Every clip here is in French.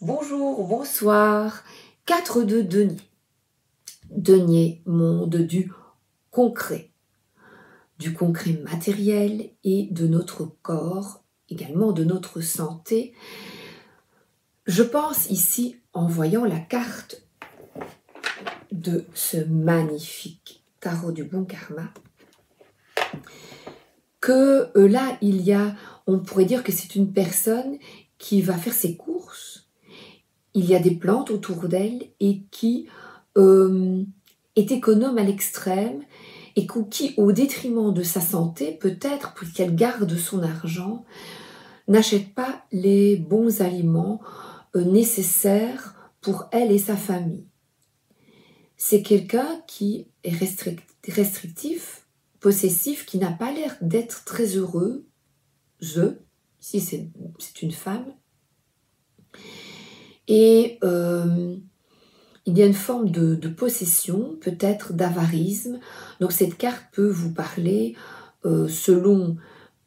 Bonjour, bonsoir. 4 de denier. Denier, monde du concret matériel et de notre corps, également de notre santé. Je pense ici, en voyant la carte de ce magnifique tarot du bon karma, que là, on pourrait dire que c'est une personne qui va faire ses courses. Il y a des plantes autour d'elle et qui est économe à l'extrême et qui, au détriment de sa santé, peut-être pour qu'elle garde son argent, n'achète pas les bons aliments nécessaires pour elle et sa famille. C'est quelqu'un qui est restrictif, possessif, qui n'a pas l'air d'être très heureux. Ici c'est une femme. Et il y a une forme de possession, peut-être d'avarisme. Donc cette carte peut vous parler selon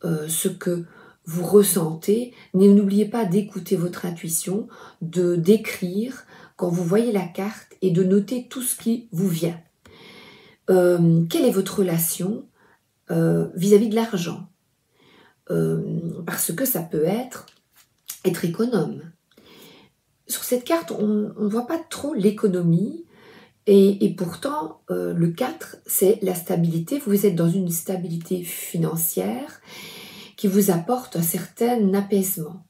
ce que vous ressentez. N'oubliez pas d'écouter votre intuition, d'écrire quand vous voyez la carte et de noter tout ce qui vous vient. Quelle est votre relation vis-à-vis de l'argent? Parce que ça peut être économe. Sur cette carte, on ne voit pas trop l'économie et pourtant, le 4, c'est la stabilité. Vous êtes dans une stabilité financière qui vous apporte un certain apaisement.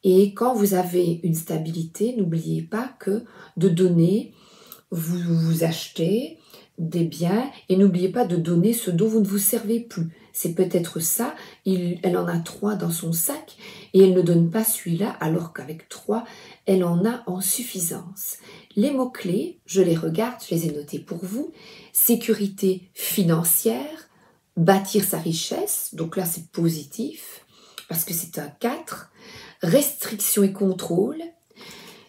Et quand vous avez une stabilité, n'oubliez pas que de donner, vous achetez des biens et n'oubliez pas de donner ce dont vous ne vous servez plus. C'est peut-être ça, elle en a 3 dans son sac et elle ne donne pas celui-là alors qu'avec 3, elle en a en suffisance. Les mots-clés, je les regarde, je les ai notés pour vous. Sécurité financière, bâtir sa richesse, donc là c'est positif parce que c'est un 4. Restriction et contrôle,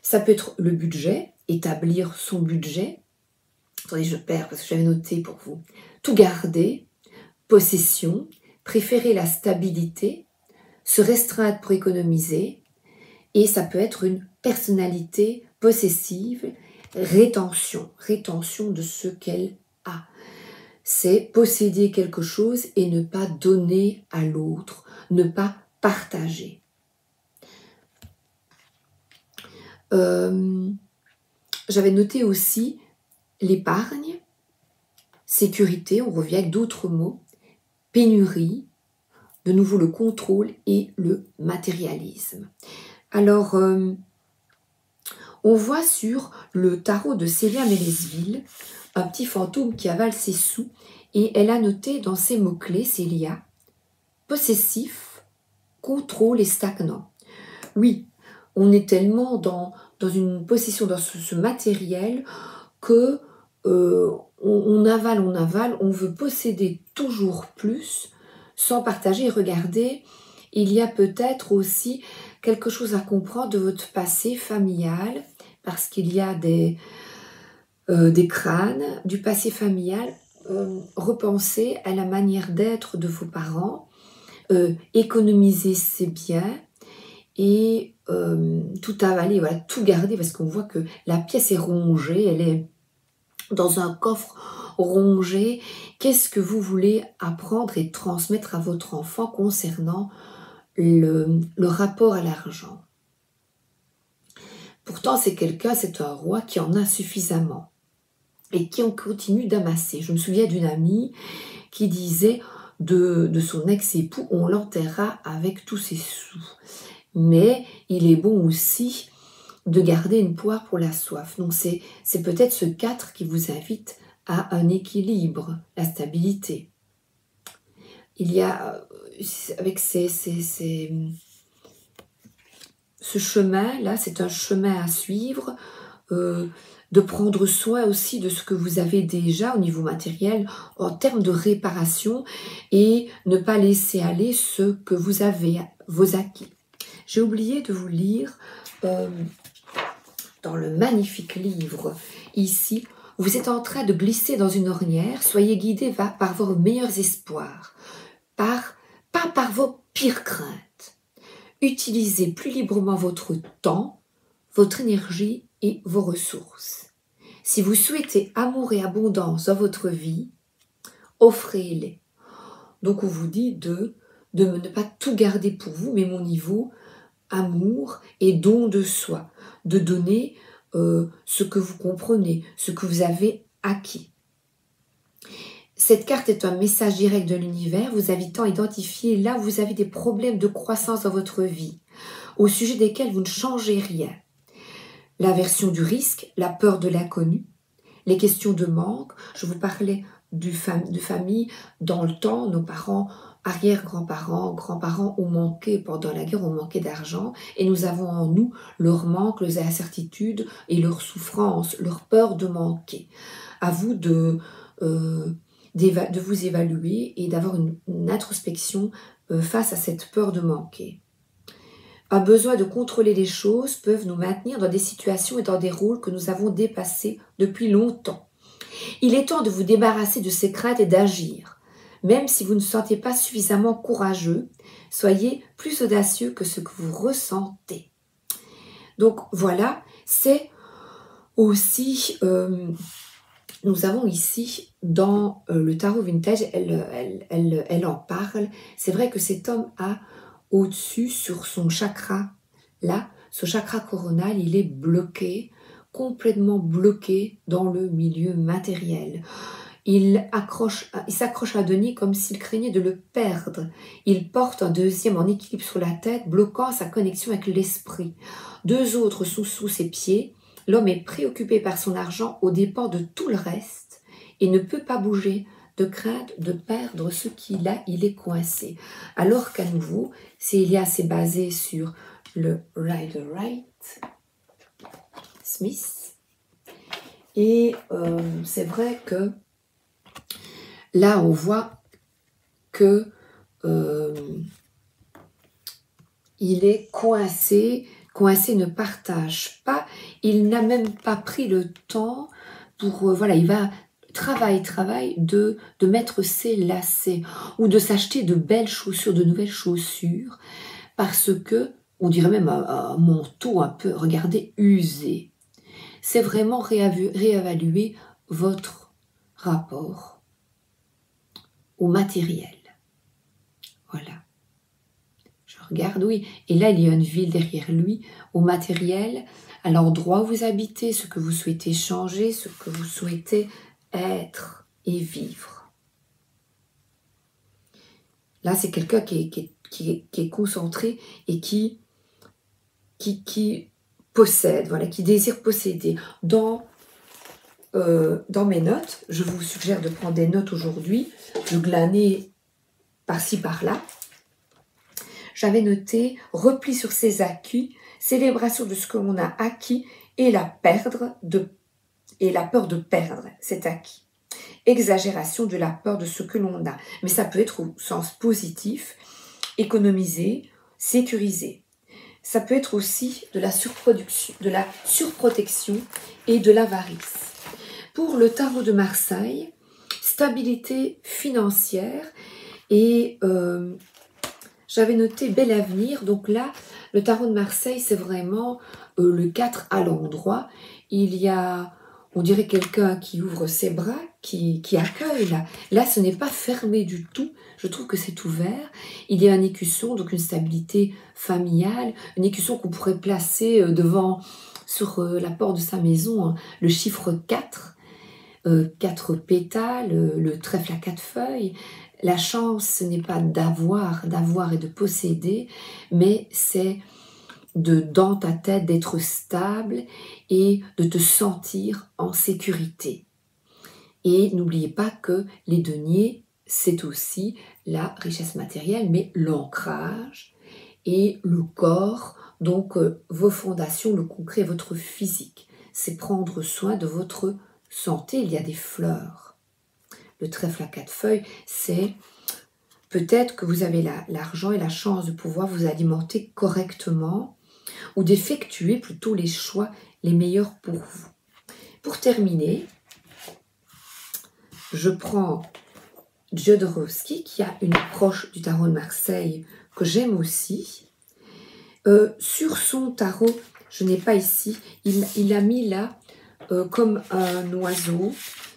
ça peut être le budget, établir son budget. Attendez, je perds parce que j'avais noté pour vous. Tout garder, possession, préférer la stabilité, se restreindre pour économiser, et ça peut être une personnalité possessive, rétention de ce qu'elle a. C'est posséder quelque chose et ne pas donner à l'autre, ne pas partager. J'avais noté aussi l'épargne, sécurité, on revient avec d'autres mots, pénurie, de nouveau le contrôle et le matérialisme. Alors, on voit sur le tarot de Célia Mélesville un petit fantôme qui avale ses sous et elle a noté dans ses mots-clés, Célia, possessif, contrôle et stagnant. Oui, on est tellement dans une possession, dans ce matériel que on avale, on veut posséder toujours plus sans partager. Regardez, il y a peut-être aussi quelque chose à comprendre de votre passé familial parce qu'il y a des crânes du passé familial. Repensez à la manière d'être de vos parents, économiser ses biens et tout avaler, voilà, tout garder parce qu'on voit que la pièce est rongée, elle est dans un coffre rongé. Qu'est-ce que vous voulez apprendre et transmettre à votre enfant concernant le rapport à l'argent? Pourtant, c'est un roi qui en a suffisamment et qui en continue d'amasser. Je me souviens d'une amie qui disait de son ex-époux, on l'enterrera avec tous ses sous. Mais il est bon aussi de garder une poire pour la soif. Donc c'est peut-être ce 4 qui vous invite à un équilibre, la stabilité. Il y a, avec ce chemin-là, c'est un chemin à suivre, de prendre soin aussi de ce que vous avez déjà au niveau matériel en termes de réparation et ne pas laisser aller ce que vous avez, vos acquis. J'ai oublié de vous lire dans le magnifique livre ici, vous êtes en train de glisser dans une ornière, soyez guidés par vos meilleurs espoirs, pas par vos pires craintes. Utilisez plus librement votre temps, votre énergie et vos ressources. Si vous souhaitez amour et abondance dans votre vie, offrez-les. Donc on vous dit de ne pas tout garder pour vous, mais mon niveau amour et don de soi, de donner ce que vous comprenez, ce que vous avez acquis. Cette carte est un message direct de l'univers vous invitant à identifier là où vous avez des problèmes de croissance dans votre vie, au sujet desquels vous ne changez rien. L'aversion du risque, la peur de l'inconnu, les questions de manque. Je vous parlais de famille dans le temps, nos parents, arrière-grands-parents, grands-parents ont manqué pendant la guerre, ont manqué d'argent et nous avons en nous leur manque, leurs incertitudes et leur souffrance, leur peur de manquer. À vous de vous évaluer et d'avoir une introspection face à cette peur de manquer. Un besoin de contrôler les choses peuvent nous maintenir dans des situations et dans des rôles que nous avons dépassés depuis longtemps. Il est temps de vous débarrasser de ces craintes et d'agir. Même si vous ne sentez pas suffisamment courageux, soyez plus audacieux que ce que vous ressentez. Donc voilà, c'est aussi, nous avons ici dans le tarot vintage, elle en parle. C'est vrai que cet homme a au-dessus, sur son chakra, là, ce chakra coronal, il est bloqué, complètement bloqué dans le milieu matériel. Il s'accroche à Denis comme s'il craignait de le perdre. Il porte un deuxième en équilibre sur la tête, bloquant sa connexion avec l'esprit. Deux autres sont sous ses pieds. L'homme est préoccupé par son argent aux dépens de tout le reste et ne peut pas bouger de crainte de perdre ce qu'il a, il est coincé. Alors qu'à nouveau, c'est basé sur le Rider-Waite Smith. Et c'est vrai que là, on voit que il est coincé. Coincé ne partage pas. Il n'a même pas pris le temps pour... voilà, il va... Travail de mettre ses lacets ou de s'acheter de belles chaussures, de nouvelles chaussures, parce que, on dirait même un manteau un peu, regardez, usé. C'est vraiment réévaluer votre rapport au matériel. Voilà. Je regarde, oui, et là il y a une ville derrière lui, au matériel, à l'endroit où vous habitez, ce que vous souhaitez changer, ce que vous souhaitez être et vivre. Là, c'est quelqu'un qui est concentré et qui possède, voilà, qui désire posséder. Dans mes notes, je vous suggère de prendre des notes aujourd'hui, de glaner par-ci, par-là. J'avais noté repli sur ses acquis, célébration de ce que l'on a acquis et la peur de perdre cet acquis. Exagération de la peur de ce que l'on a. Mais ça peut être au sens positif, économiser, sécuriser. Ça peut être aussi de la surprotection et de l'avarice. Pour le tarot de Marseille, stabilité financière et j'avais noté bel avenir. Donc là, le tarot de Marseille, c'est vraiment le 4 à l'endroit. Il y a, on dirait quelqu'un qui ouvre ses bras, qui accueille là. Là, ce n'est pas fermé du tout. Je trouve que c'est ouvert. Il y a un écusson, donc une stabilité familiale. Un écusson qu'on pourrait placer sur la porte de sa maison. Hein, le chiffre 4. 4 pétales, le trèfle à 4 feuilles. La chance, ce n'est pas d'avoir et de posséder, mais c'est dans ta tête d'être stable et de te sentir en sécurité. Et n'oubliez pas que les deniers, c'est aussi la richesse matérielle, mais l'ancrage et le corps, donc vos fondations, le concret, votre physique. C'est prendre soin de votre santé. Il y a des fleurs. Le trèfle à 4 feuilles, c'est peut-être que vous avez l'argent et la chance de pouvoir vous alimenter correctement ou d'effectuer plutôt les choix les meilleurs pour vous. Pour terminer, je prends Jodorowsky qui a une approche du tarot de Marseille que j'aime aussi. Sur son tarot Je n'ai pas ici. Il a mis là comme un oiseau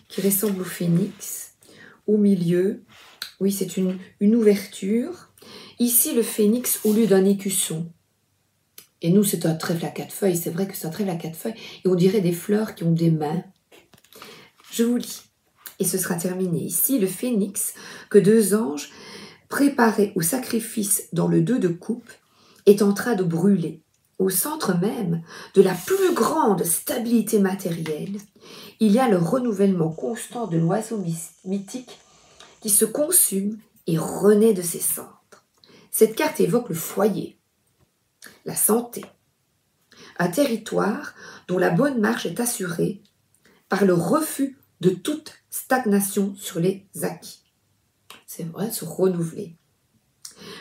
qui ressemble au phénix. Au milieu, oui, c'est une ouverture. Ici, le phénix au lieu d'un écusson. Et nous, c'est un trèfle à 4 feuilles. C'est vrai que c'est un trèfle à 4 feuilles. Et on dirait des fleurs qui ont des mains. Je vous lis. Et ce sera terminé. Ici, le phénix que 2 anges préparaient au sacrifice dans le 2 de coupe est en train de brûler. Au centre même de la plus grande stabilité matérielle, il y a le renouvellement constant de l'oiseau mythique qui se consume et renaît de ses cendres. Cette carte évoque le foyer, la santé, un territoire dont la bonne marche est assurée par le refus de toute stagnation sur les acquis. C'est vrai, se renouveler.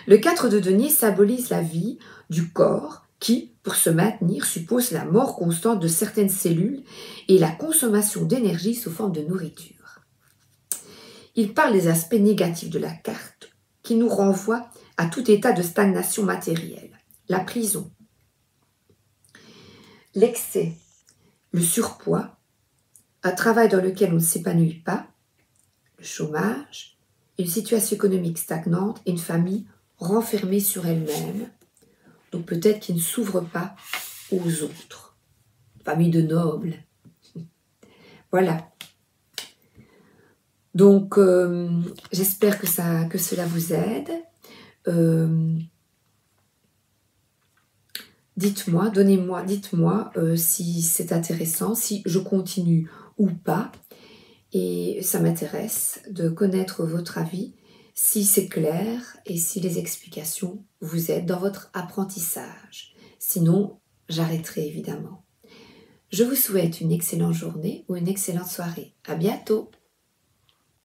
Le 4 de denier symbolise la vie du corps qui, pour se maintenir, suppose la mort constante de certaines cellules et la consommation d'énergie sous forme de nourriture. Il parle des aspects négatifs de la carte qui nous renvoient à tout état de stagnation matérielle. La prison, l'excès, le surpoids, un travail dans lequel on ne s'épanouit pas, le chômage, une situation économique stagnante et une famille renfermée sur elle-même, donc peut-être qui ne s'ouvre pas aux autres. Famille de nobles. Voilà. Donc, j'espère que cela vous aide. Dites-moi si c'est intéressant, si je continue ou pas. Et ça m'intéresse de connaître votre avis, si c'est clair et si les explications vous aident dans votre apprentissage. Sinon, j'arrêterai évidemment. Je vous souhaite une excellente journée ou une excellente soirée. À bientôt!